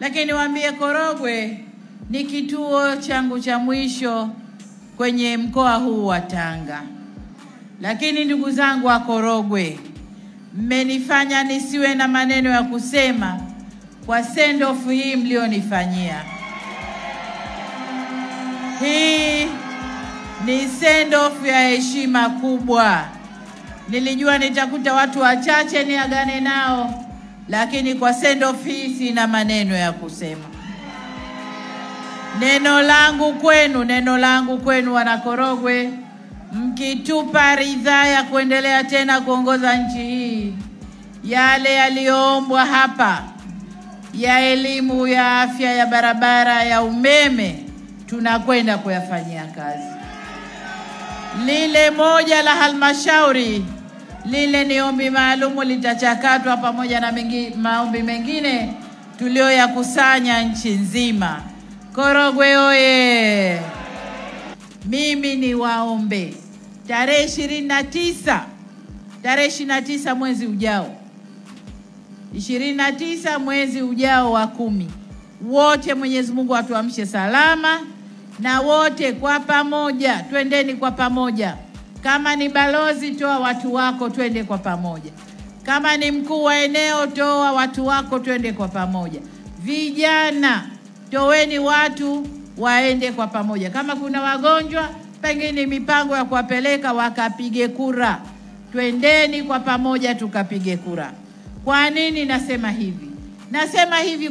Lakini niwaambie Korogwe ni kituo changu cha mwisho kwenye mkoa huu wa Tanga. Lakini ndugu zangu wa Korogwe, mmenifanya nisiwe na maneno ya kusema kwa send off hii mlionifanyia. Hii ni send off ya heshima kubwa. Nilijua nitakuta watu wachache niagane nao, lakini kwa send off hii sina maneno ya kusema. Neno langu kwenu wana Korogwe, mkitupa ridhaa ya kuendelea tena kuongoza nchi hii, yale yaliyoombwa hapa ya elimu, ya afya, ya barabara, ya umeme, tunakwenda kuyafanyia kazi. Lile moja la halmashauri, lile ni ombi maalumu, litachakatwa pamoja na maombi mengine tulioyakusanya nchi nzima. Korogwe oye! Mimi ni waombe tarehe 29 mwezi ujao, 29 mwezi ujao wa 10, wote Mwenyezi Mungu atuamshe salama, na wote kwa pamoja twendeni kwa pamoja. Kama ni balozi, toa watu wako twende kwa pamoja. Kama ni mkuu wa eneo, toa watu wako twende kwa pamoja. Vijana, toweni watu waende kwa pamoja. Kama kuna wagonjwa, pengine mipango ya kuwapeleka wakapige kura. Twendeni kwa pamoja tukapige kura. Kwa nini nasema hivi? Nasema hivi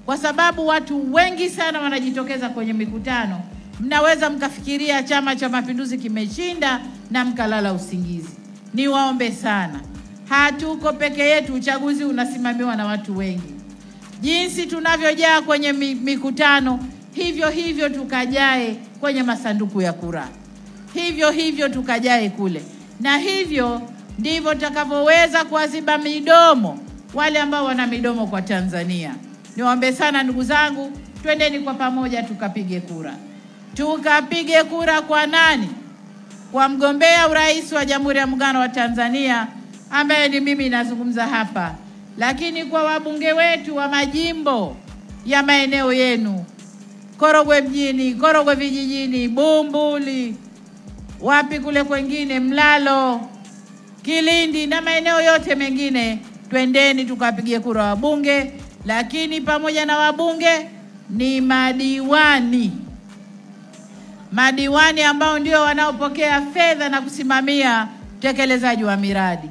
kwa sababu watu wengi sana wanajitokeza kwenye mikutano. Mnaweza mkafikiria Chama cha Mapinduzi kimeshinda na mkalala usingizi. Niwaombe sana, hatuko peke yetu, uchaguzi unasimamiwa na watu wengi. Jinsi tunavyojaa kwenye mikutano, hivyo tukajae kwenye masanduku ya kura. Hivyo tukajae kule. Na hivyo ndivyo tutakavyoweza kuwaziba midomo wale ambao wana midomo kwa Tanzania. Niwaombe sana ndugu zangu, twendeni kwa pamoja tukapige kura. Tukapige kura kwa nani? Kwa mgombea urais wa Jamhuri ya Muungano wa Tanzania ambaye ni mimi nazungumza hapa. Lakini kwa wabunge wetu wa majimbo ya maeneo yenu, Korogwe mjini, Korogwe vijijini, Bumbuli, wapi kule kwengine, Mlalo, Kilindi na maeneo yote mengine, twendeni tukapige kura wabunge. Lakini pamoja na wabunge ni madiwani ambao ndio wanaopokea fedha na kusimamia utekelezaji wa miradi.